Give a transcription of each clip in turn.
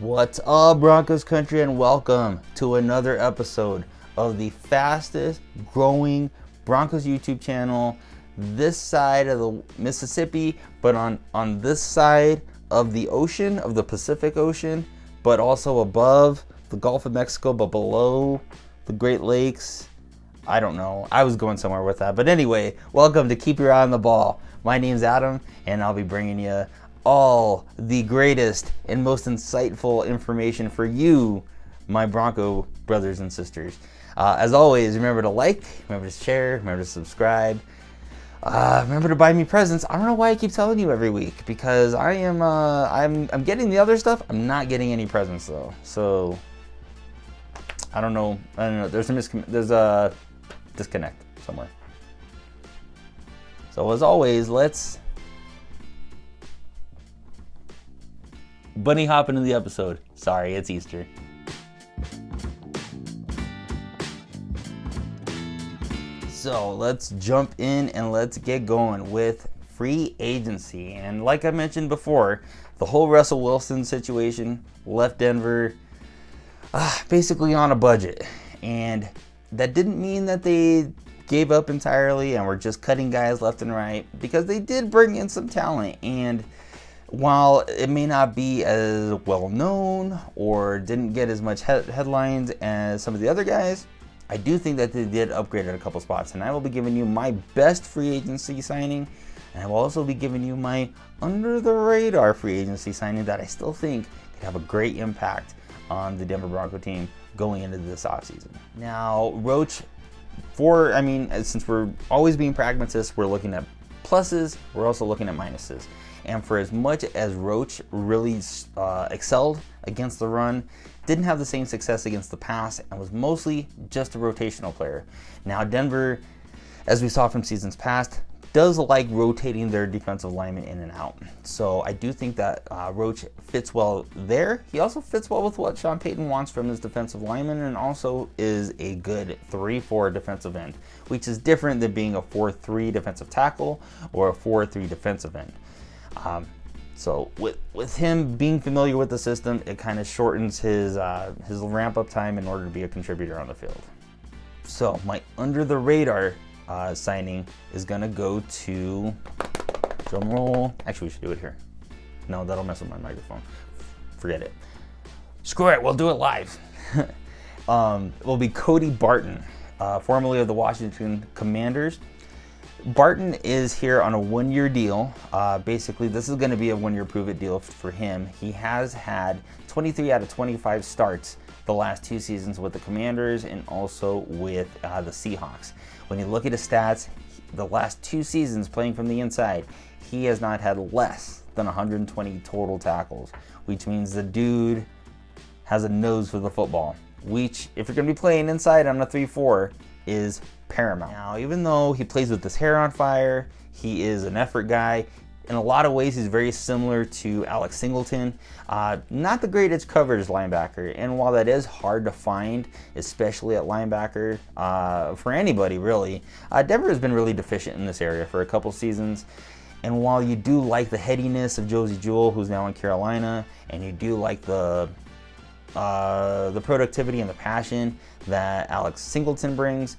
What's up, Broncos country, and welcome to another episode of the fastest growing Broncos YouTube channel this side of the Mississippi, but on this side of the ocean, of the Pacific Ocean, but also above the Gulf of Mexico, but below the Great Lakes. I don't know. I was going somewhere with that. But anyway, welcome to Keep Your Eye on the Ball. My name's Adam, and I'll be bringing you all the greatest and most insightful information for you, my Bronco brothers and sisters. As always, remember to like, remember to share, remember to subscribe. Remember to buy me presents. I don't know why I keep telling you every week, because I'm getting the other stuff. I'm not getting any presents though. So I don't know. There's a disconnect somewhere. So as always, let's bunny hop into the episode. Sorry, it's Easter. So let's jump in and let's get going with free agency. And like I mentioned before, the whole Russell Wilson situation left Denver basically on a budget. And that didn't mean that they gave up entirely and were just cutting guys left and right, because they did bring in some talent. And while it may not be as well known or didn't get as much headlines as some of the other guys, I do think that they did upgrade at a couple spots. And I will be giving you my best free agency signing, and I will also be giving you my under the radar free agency signing that I still think could have a great impact on the Denver Bronco team going into this offseason. Now, Roach, since we're always being pragmatists, we're looking at pluses, we're also looking at minuses. And for as much as Roach really excelled against the run, didn't have the same success against the pass, and was mostly just a rotational player. Now, Denver, as we saw from seasons past, does like rotating their defensive linemen in and out. So I do think that Roach fits well there. He also fits well with what Sean Payton wants from his defensive lineman, and also is a good 3-4 defensive end, which is different than being a 4-3 defensive tackle or a 4-3 defensive end. So with him being familiar with the system, it kind of shortens his ramp up time in order to be a contributor on the field. So my under the radar signing is gonna go to, drum roll. Actually, we should do it here. No, that'll mess with my microphone. Forget it. Screw it, we'll do it live. It will be Cody Barton, formerly of the Washington Commanders. Barton is here on a one-year deal. Basically, this is going to be a one-year prove-it deal for him. He has had 23 out of 25 starts the last two seasons with the Commanders and also with the Seahawks. When you look at his stats, the last two seasons playing from the inside, he has not had less than 120 total tackles, which means the dude has a nose for the football, which, if you're going to be playing inside on a 3-4, is paramount. Now, even though he plays with his hair on fire, he is an effort guy. In a lot of ways, he's very similar to Alex Singleton. Not the greatest coverage linebacker, and while that is hard to find, especially at linebacker, for anybody really, Denver has been really deficient in this area for a couple seasons. And while you do like the headiness of Josey Jewell, who's now in Carolina, and you do like the productivity and the passion that Alex Singleton brings,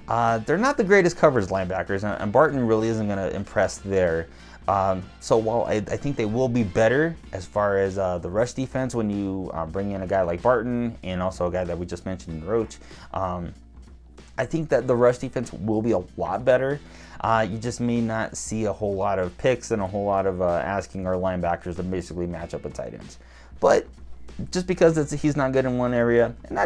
they're not the greatest coverage linebackers, and Barton really isn't going to impress there. So while I think they will be better as far as the rush defense when you bring in a guy like Barton and also a guy that we just mentioned in Roach, I think that the rush defense will be a lot better. You just may not see a whole lot of picks and a whole lot of asking our linebackers to basically match up with tight ends. But just because he's not good in one area, and I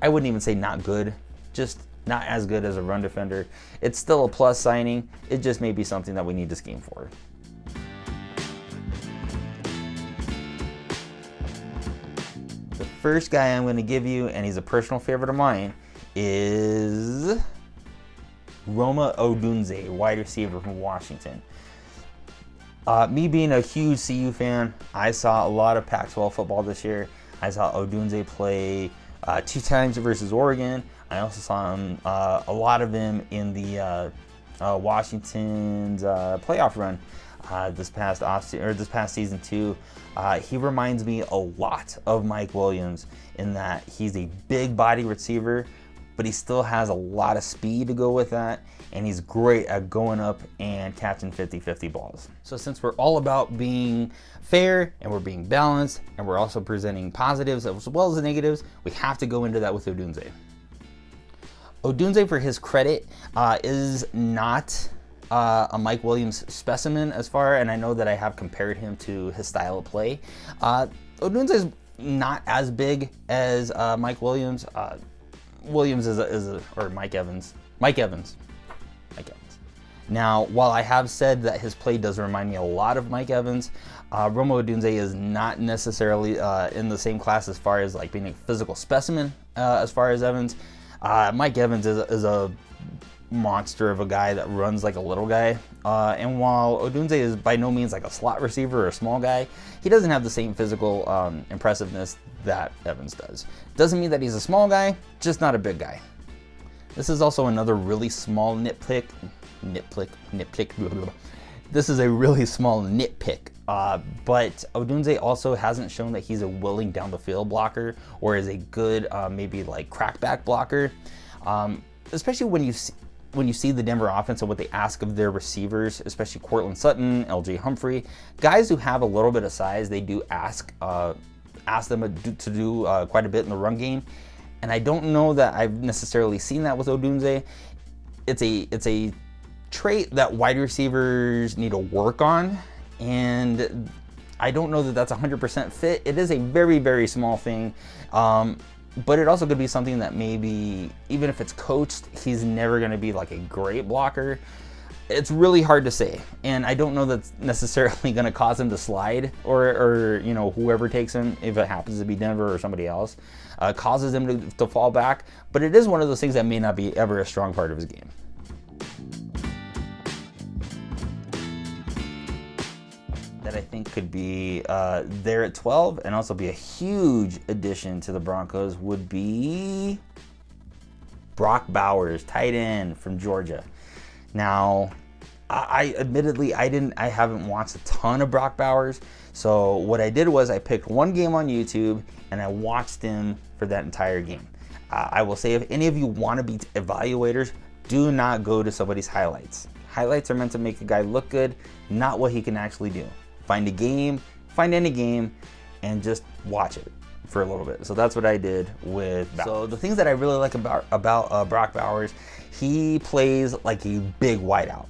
wouldn't even say not good, just not as good as a run defender, it's still a plus signing. It just may be something that we need to scheme for. The first guy I'm going to give you, and he's a personal favorite of mine, is Rome Odunze, wide receiver from Washington. Me being a huge CU fan, I saw a lot of Pac-12 football this year. I saw Odunze play 2 times versus Oregon. I also saw him, a lot of him in the Washington's playoff run this past season too. He reminds me a lot of Mike Williams in that he's a big body receiver, but he still has a lot of speed to go with that, and he's great at going up and catching 50-50 balls. So since we're all about being fair and we're being balanced and we're also presenting positives as well as negatives, we have to go into that with Odunze. Odunze, for his credit, is not a Mike Williams specimen as far, and I know that I have compared him to his style of play. Odunze is not as big as Mike Williams. Williams or Mike Evans. Mike Evans. Now, while I have said that his play does remind me a lot of Mike Evans, Rome Odunze is not necessarily in the same class as far as like being a physical specimen as far as Evans. Mike Evans is a monster of a guy that runs like a little guy. And while Odunze is by no means like a slot receiver or a small guy, he doesn't have the same physical impressiveness that Evans does. Doesn't mean that he's a small guy, just not a big guy. This is also another really small nitpick. This is a really small nitpick. But Odunze also hasn't shown that he's a willing down the field blocker or is a good maybe like crackback blocker. Especially when you see the Denver offense and what they ask of their receivers, especially Courtland Sutton, LJ Humphrey, guys who have a little bit of size, they do ask them to do quite a bit in the run game. And I don't know that I've necessarily seen that with Odunze. It's a trait that wide receivers need to work on, and I don't know that that's 100% fit. It is a very, very small thing, but it also could be something that maybe, even if it's coached, he's never going to be like a great blocker. It's really hard to say, and I don't know that's necessarily going to cause him to slide, or you know, whoever takes him, if it happens to be Denver or somebody else, causes him to fall back. But it is one of those things that may not be ever a strong part of his game. That I think could be there at 12 and also be a huge addition to the Broncos would be Brock Bowers, tight end from Georgia. Now, I admittedly I haven't watched a ton of Brock Bowers, so what I did was I picked one game on YouTube and I watched him for that entire game. I will say, if any of you want to be evaluators, do not go to somebody's highlights. Highlights are meant to make a guy look good, not what he can actually do. Find a game, find any game, and just watch it for a little bit. So that's what I did with Bowers. So the things that I really like about Brock Bowers, he plays like a big wideout.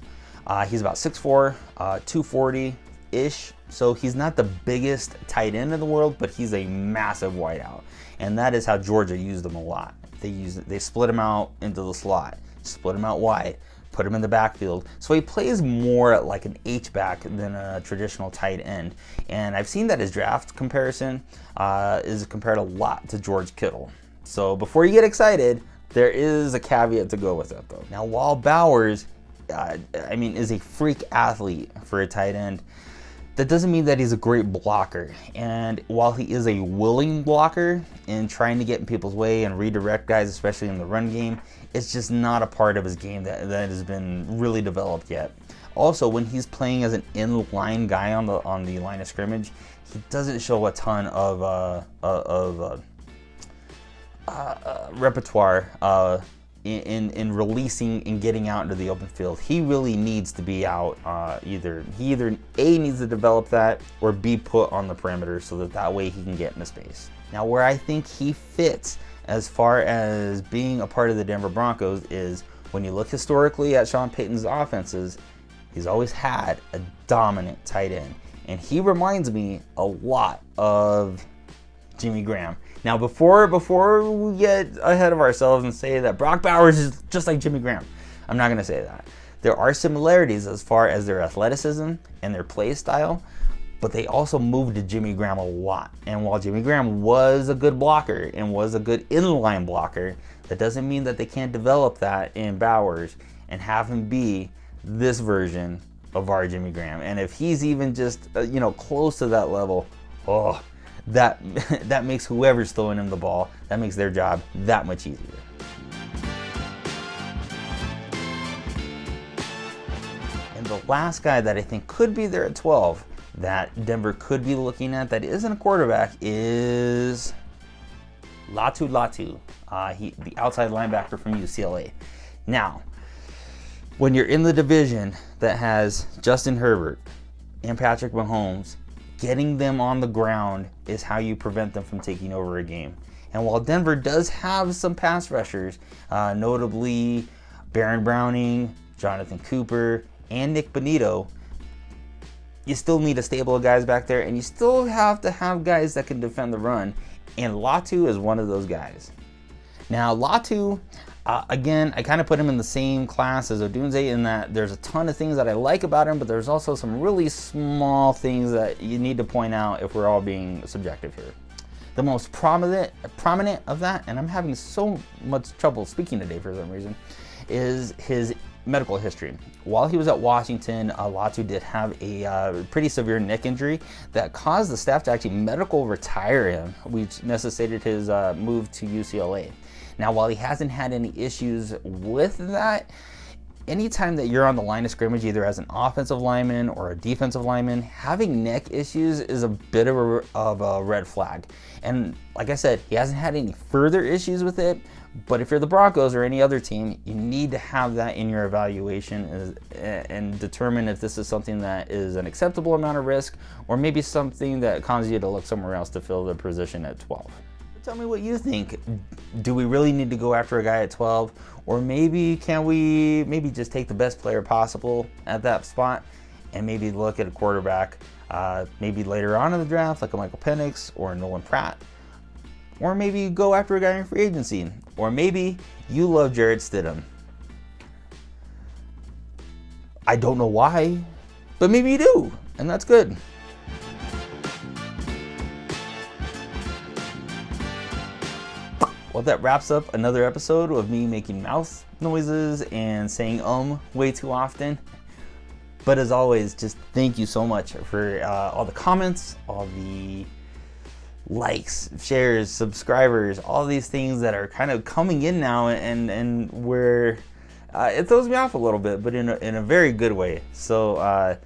He's about 6'4", 240-ish. So he's not the biggest tight end in the world, but he's a massive wideout. And that is how Georgia used him a lot. They split him out into the slot, split him out wide, put him in the backfield. So he plays more like an H-back than a traditional tight end. And I've seen that his draft comparison is compared a lot to George Kittle. So before you get excited, there is a caveat to go with that though. Now, while Bowers, is a freak athlete for a tight end, that doesn't mean that he's a great blocker. And while he is a willing blocker in trying to get in people's way and redirect guys, especially in the run game, it's just not a part of his game that has been really developed yet. Also, when he's playing as an in-line guy on the line of scrimmage, he doesn't show a ton of repertoire in releasing and getting out into the open field. He really needs to be out. Either A, needs to develop that, or B, put on the perimeter so that way he can get into space. Now, where I think he fits as far as being a part of the Denver Broncos is when you look historically at Sean Payton's offenses, he's always had a dominant tight end. And he reminds me a lot of Jimmy Graham. Now, before we get ahead of ourselves and say that Brock Bowers is just like Jimmy Graham, I'm not going to say that. There are similarities as far as their athleticism and their play style, but they also moved to Jimmy Graham a lot. And while Jimmy Graham was a good blocker and was a good inline blocker, that doesn't mean that they can't develop that in Bowers and have him be this version of our Jimmy Graham. And if he's even just close to that level, that makes whoever's throwing him the ball, that makes their job that much easier. the last guy that I think could be there at 12 that Denver could be looking at that isn't a quarterback is Latu Latu, the outside linebacker from UCLA. Now, when you're in the division that has Justin Herbert and Patrick Mahomes, getting them on the ground is how you prevent them from taking over a game. And while Denver does have some pass rushers, notably Baron Browning, Jonathan Cooper, and Nick Bonito, you still need a stable of guys back there, and you still have to have guys that can defend the run, and Latu is one of those guys. Now, Latu, again, I kind of put him in the same class as Odunze in that there's a ton of things that I like about him, but there's also some really small things that you need to point out if we're all being subjective here. The most prominent of that, and I'm having so much trouble speaking today for some reason, is his medical history. While he was at Washington, Latu did have a pretty severe neck injury that caused the staff to actually medical retire him, which necessitated his move to UCLA. Now, while he hasn't had any issues with that, anytime that you're on the line of scrimmage, either as an offensive lineman or a defensive lineman, having neck issues is a bit of a red flag. And like I said, he hasn't had any further issues with it, but if you're the Broncos or any other team, you need to have that in your evaluation and determine if this is something that is an acceptable amount of risk or maybe something that causes you to look somewhere else to fill the position at 12. Tell me what you think. Do we really need to go after a guy at 12? Or maybe can we just take the best player possible at that spot and maybe look at a quarterback maybe later on in the draft, like a Michael Penix or a Nolan Pratt? Or maybe go after a guy in free agency. Or maybe you love Jarrett Stidham. I don't know why, but maybe you do, and that's good. Well, that wraps up another episode of me making mouth noises and saying way too often. But as always, just thank you so much for all the comments, all the likes, shares, subscribers, all these things that are kind of coming in now, and where it throws me off a little bit, but in a very good way. So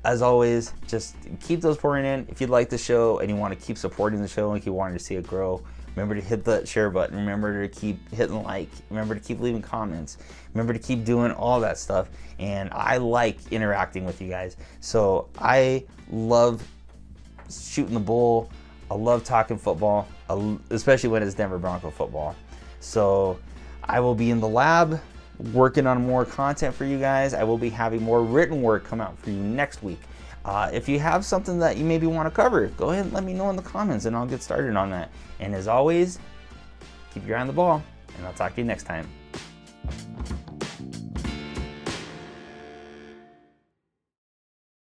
as always, just keep those pouring in. If you like the show and you want to keep supporting the show and keep wanting to see it grow, remember to hit that share button. Remember to keep hitting like. Remember to keep leaving comments. Remember to keep doing all that stuff. And I like interacting with you guys. So I love shooting the bull. I love talking football, especially when it's Denver Bronco football. So I will be in the lab working on more content for you guys. I will be having more written work come out for you next week. If you have something that you maybe want to cover, go ahead and let me know in the comments and I'll get started on that. And as always, keep your eye on the ball, and I'll talk to you next time.